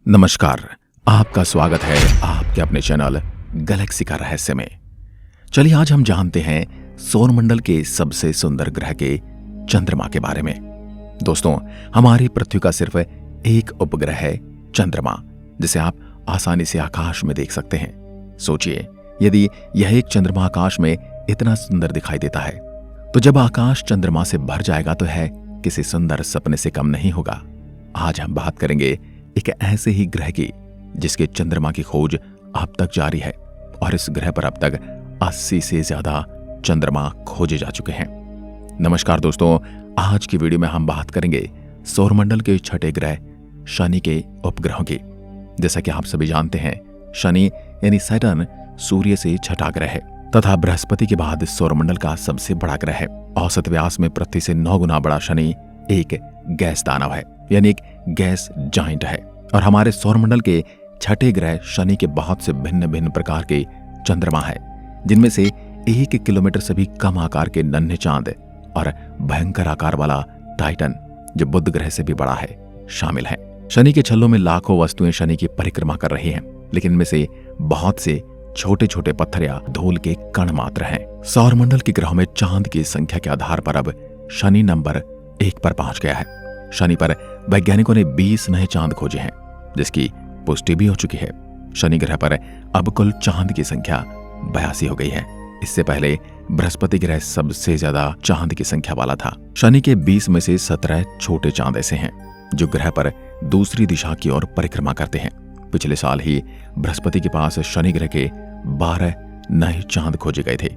नमस्कार, आपका स्वागत है आपके अपने चैनल गैलेक्सी का रहस्य में। चलिए आज हम जानते हैं सौरमंडल के सबसे सुंदर ग्रह के चंद्रमा के बारे में। दोस्तों, हमारी पृथ्वी का सिर्फ एक उपग्रह है चंद्रमा, जिसे आप आसानी से आकाश में देख सकते हैं। सोचिए, यदि यह एक चंद्रमा आकाश में इतना सुंदर दिखाई देता है, तो जब आकाश चंद्रमा से भर जाएगा तो है किसी सुंदर सपने से कम नहीं होगा। आज हम बात करेंगे एक ऐसे ही ग्रह की जिसके चंद्रमा की खोज अब तक जारी है और इस ग्रह पर अब तक 80 से ज्यादा चंद्रमा खोजे जा चुके हैं। नमस्कार दोस्तों, आज की वीडियो में हम बात करेंगे सौरमंडल के छठे ग्रह शनि के उपग्रहों की। जैसा कि आप सभी जानते हैं, शनि यानी सैटर्न सूर्य से छठा ग्रह है तथा बृहस्पति के बाद सौरमंडल का सबसे बड़ा ग्रह है। औसत व्यास में पृथ्वी से 9 गुना बड़ा शनि एक गैस दानव है, यानी एक गैस जाइंट है। और हमारे सौरमंडल के छठे ग्रह शनि के बहुत से भिन्न भिन्न प्रकार के चंद्रमा है, जिनमें से 1 किलोमीटर से भी कम आकार के नन्हे चांद और भयंकर आकार वाला टाइटन, जो बुध ग्रह से भी बड़ा है, शामिल है। शनि के छल्लों में लाखों वस्तुएं शनि की परिक्रमा कर रही हैं, लेकिन इनमें से बहुत से छोटे छोटे पत्थर या धूल के कण मात्र हैं। सौरमंडल के ग्रहों में चांद की संख्या के आधार पर अब शनि नंबर 1 पर पहुंच गया है। शनि पर वैज्ञानिकों ने 20 नए चांद खोजे हैं, जिसकी पुष्टि भी हो चुकी है। शनि ग्रह पर अब कुल चांद की संख्या 82 हो गई है। इससे पहले बृहस्पति ग्रह सबसे ज्यादा चांद की संख्या वाला था। शनि के 20 में से 17 छोटे चांद ऐसे हैं जो ग्रह पर दूसरी दिशा की ओर परिक्रमा करते हैं। पिछले साल ही बृहस्पति के पास शनि ग्रह के 12 नए चांद खोजे गए थे।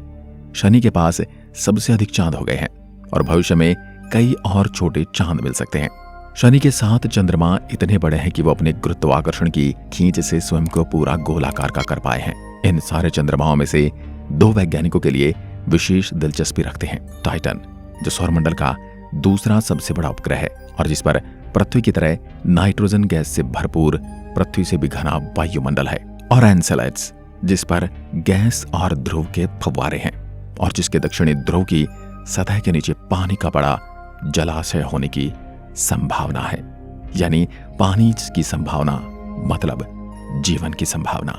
शनि के पास सबसे अधिक चांद हो गए हैं और भविष्य में कई और छोटे चांद मिल सकते हैं। शनि के 7 चंद्रमा इतने बड़े हैं कि वो अपने गुरुत्वाकर्षण की खींच से स्वयं को पूरा गोलाकार का कर पाए हैं। इन सारे चंद्रमाओं में से 2 वैज्ञानिकों के लिए विशेष दिलचस्पी रखते हैं। टाइटन, जो सौरमंडल का दूसरा सबसे बड़ा उपग्रह है और जिस पर पृथ्वी की तरह नाइट्रोजन गैस से भरपूर पृथ्वी से भी घना वायुमंडल है, और एनसेलेड्स, जिस पर गैस और ध्रुव के फव्वारे हैं और जिसके दक्षिणी ध्रुव की सतह के नीचे पानी का बड़ा जलाशय होने की संभावना है। यानी पानी की संभावना मतलब जीवन की संभावना।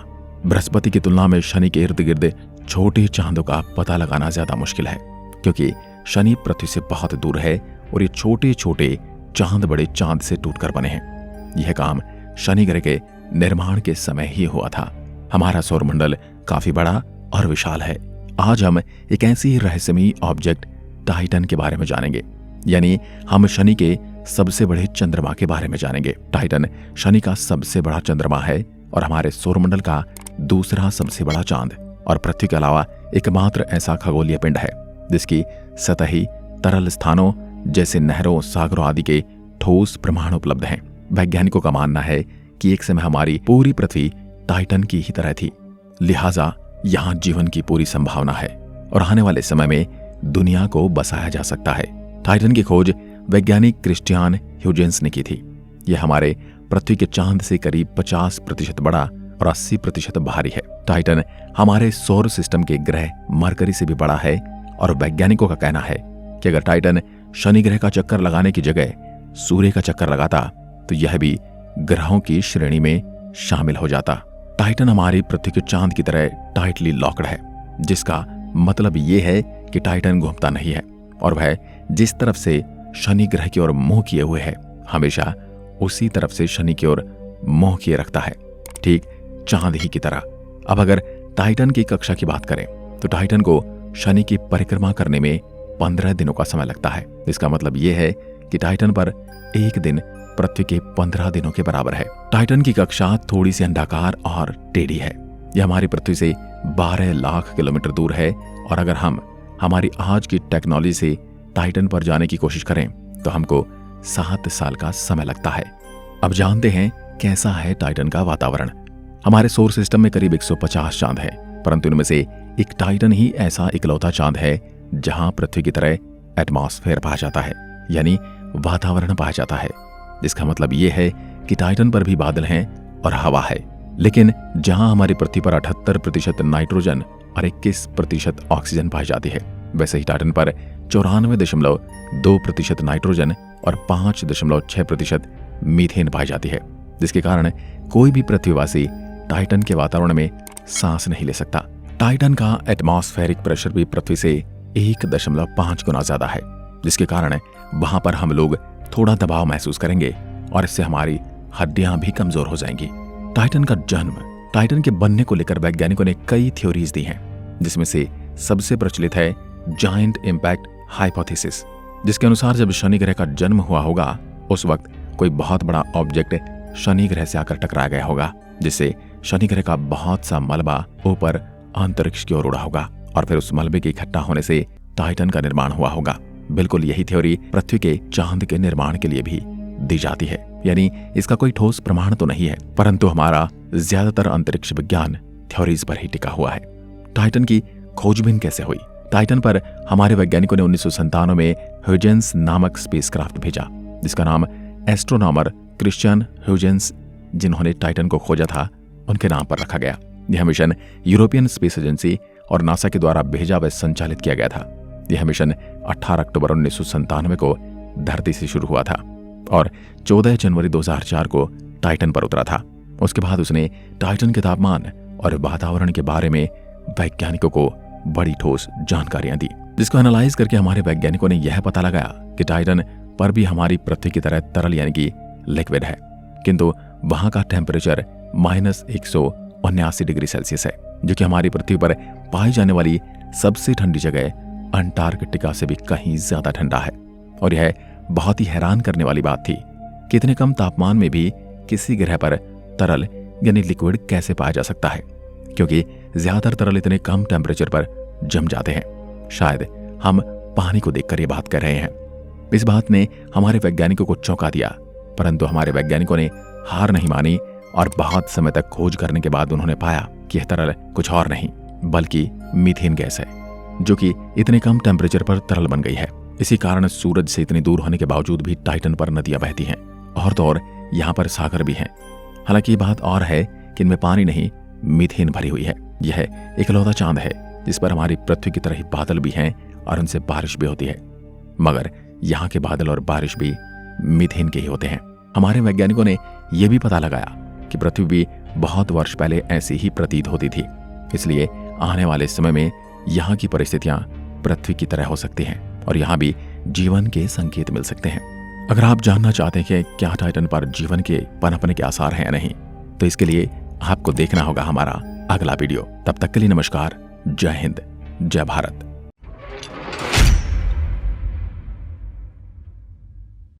बृहस्पति की तुलना में शनि के इर्द गिर्द छोटे चांदों का पता लगाना ज्यादा मुश्किल है, क्योंकि शनि पृथ्वी से बहुत दूर है और ये छोटे छोटे चांद बड़े चांद से टूटकर बने हैं। यह काम शनि ग्रह के निर्माण के समय ही हुआ था। हमारा सौरमंडल काफी बड़ा और विशाल है। आज हम एक ऐसी रहस्यमयी ऑब्जेक्ट टाइटन के बारे में जानेंगे, यानी हम शनि के सबसे बड़े चंद्रमा के बारे में जानेंगे। टाइटन शनि का सबसे बड़ा चंद्रमा है और हमारे सौरमंडल का दूसरा सबसे बड़ा चांद, और पृथ्वी के अलावा एकमात्र ऐसा खगोलीय पिंड है जिसकी सतही तरल स्थानों जैसे नहरों, सागरों आदि के ठोस प्रमाण उपलब्ध हैं। वैज्ञानिकों का मानना है कि एक समय हमारी पूरी पृथ्वी टाइटन की ही तरह थी, लिहाजा यहाँ जीवन की पूरी संभावना है और आने वाले समय में दुनिया को बसाया जा सकता है। टाइटन की खोज वैज्ञानिक क्रिस्टियान ह्यूजेंस ने की थी। यह हमारे पृथ्वी के चांद से करीब 50% बड़ा और 80% भारी है। टाइटन हमारे सौर सिस्टम के ग्रह मरकरी से भी बड़ा है और वैज्ञानिकों का कहना है कि अगर टाइटन शनि ग्रह का चक्कर लगाने की जगह सूर्य का चक्कर लगाता तो यह भी ग्रहों की श्रेणी में शामिल हो जाता। टाइटन हमारी पृथ्वी के चांद की तरह टाइटली लॉक्ड है, जिसका मतलब यह है कि टाइटन घूमता नहीं है और वह जिस तरफ से शनि ग्रह की ओर मुंह किए हुए है, हमेशा उसी तरफ से शनि की ओर मुंह किए रखता है, ठीक चांद ही की तरह। अब अगर टाइटन की कक्षा की बात करें तो टाइटन को शनि की परिक्रमा करने में 15 दिनों का समय लगता है। इसका मतलब यह है कि टाइटन पर एक दिन पृथ्वी के 15 दिनों के बराबर है। टाइटन की कक्षा थोड़ी सी अंडाकार और टेढ़ी है। यह हमारी पृथ्वी से 12 लाख किलोमीटर दूर है और अगर हम हमारी आज की टेक्नोलॉजी से टाइटन पर जाने की कोशिश करें तो हमको 7 साल का समय लगता है। अब जानते हैं कैसा है टाइटन का वातावरण। हमारे सौर सिस्टम में करीब 150 चांद है, परंतु इनमें से एक टाइटन ही ऐसा इकलौता चांद है जहां पृथ्वी की तरह एटमॉस्फेयर पाया जाता है, यानी वातावरण पाया जाता है। इसका मतलब यह है कि टाइटन पर भी बादल हैं और हवा है, लेकिन जहां हमारी पृथ्वी पर 78% नाइट्रोजन और 21% ऑक्सीजन पाई जाती है, वैसे ही टाइटन पर 94.2% नाइट्रोजन और 5.6% मीथेन पाई जाती है, जिसके कारण कोई भी पृथ्वीवासी टाइटन के वातावरण में सांस नहीं ले सकता। टाइटन का एटमॉस्फेरिक प्रेशर भी पृथ्वी से 1.5 गुना ज्यादा है, जिसके कारण वहां पर हम लोग थोड़ा दबाव महसूस करेंगे और इससे हमारी हड्डियां भी कमजोर हो जाएंगी। टाइटन का जन्म, टाइटन के बनने को लेकर वैज्ञानिकों ने कई थ्योरीज दी हैं, जिसमें से सबसे प्रचलित है जायंट इंपैक्ट हाइपोथेसिस, जिसके अनुसार जब शनि ग्रह का जन्म हुआ होगा उस वक्त कोई बहुत बड़ा ऑब्जेक्ट शनि ग्रह से आकर टकरा गया होगा, जिससे शनि ग्रह का बहुत सा मलबा ऊपर अंतरिक्ष की ओर उड़ा होगा और फिर उस मलबे के इकट्ठा होने से टाइटन का निर्माण हुआ होगा। बिल्कुल यही थ्योरी पृथ्वी के चांद के निर्माण के लिए भी दी जाती है। यानी इसका कोई ठोस प्रमाण तो नहीं है, परंतु हमारा ज्यादातर अंतरिक्ष विज्ञान थ्योरीज पर ही टिका हुआ है। टाइटन की खोजबीन कैसे हुई? टाइटन पर हमारे वैज्ञानिकों ने 1997 में ह्यूजेंस नामक स्पेसक्राफ्ट भेजा, जिसका नाम एस्ट्रोनॉमर क्रिश्चियन ह्यूजेंस, जिन्होंने टाइटन को खोजा था, उनके नाम पर रखा गया। यह मिशन यूरोपियन स्पेस एजेंसी और नासा के द्वारा भेजा व संचालित किया गया था। यह मिशन 18 अक्टूबर 1997 को धरती से शुरू हुआ था और 14 जनवरी 2004 को टाइटन पर उतरा था। उसके बाद उसने टाइटन के तापमान और वातावरण के बारे में वैज्ञानिकों को बड़ी ठोस जानकारियां दी, जिसको एनालाइज करके हमारे वैज्ञानिकों ने यह पता लगाया कि टाइटन पर भी हमारी पृथ्वी की तरह तरल यानी कि लिक्विड है, किंतु वहां का टेम्परेचर -179 डिग्री सेल्सियस है, जो कि हमारी पृथ्वी पर पाई जाने वाली सबसे ठंडी जगह अंटार्कटिका से भी कहीं ज्यादा ठंडा है। और यह बहुत ही हैरान करने वाली बात थी कि इतने कम तापमान में भी किसी ग्रह पर तरल यानी लिक्विड कैसे पाया जा सकता है, क्योंकि ज्यादातर तरल इतने कम टेम्परेचर पर जम जाते हैं। शायद हम पानी को देखकर ये बात कर रहे हैं। इस बात ने हमारे वैज्ञानिकों को चौंका दिया, परंतु हमारे वैज्ञानिकों ने हार नहीं मानी और बहुत समय तक खोज करने के बाद उन्होंने पाया कि यह तरल कुछ और नहीं बल्कि मीथेन गैस है, जो कि इतने कम टेम्परेचर पर तरल बन गई है। इसी कारण सूरज से इतनी दूर होने के बावजूद भी टाइटन पर नदियां बहती हैं और तो और यहाँ पर सागर भी हैं। हालांकि ये बात और है कि इनमें पानी नहीं, मीथेन भरी हुई है। यह इकलौता चांद है जिस पर हमारी पृथ्वी की तरह ही बादल भी हैं और उनसे बारिश भी होती है, मगर यहाँ के बादल और बारिश भी मीथेन के ही होते हैं। हमारे वैज्ञानिकों ने यह भी पता लगाया कि पृथ्वी भी बहुत वर्ष पहले ऐसी ही प्रतीत होती थी, इसलिए आने वाले समय में यहाँ की परिस्थितियां पृथ्वी की तरह हो सकती हैं और यहाँ भी जीवन के संकेत मिल सकते हैं। अगर आप जानना चाहते हैं कि क्या टाइटन पर जीवन के पनपने के आसार हैं या नहीं, तो इसके लिए आपको देखना होगा हमारा अगला वीडियो। तब तक के लिए नमस्कार, जय हिंद, जय भारत।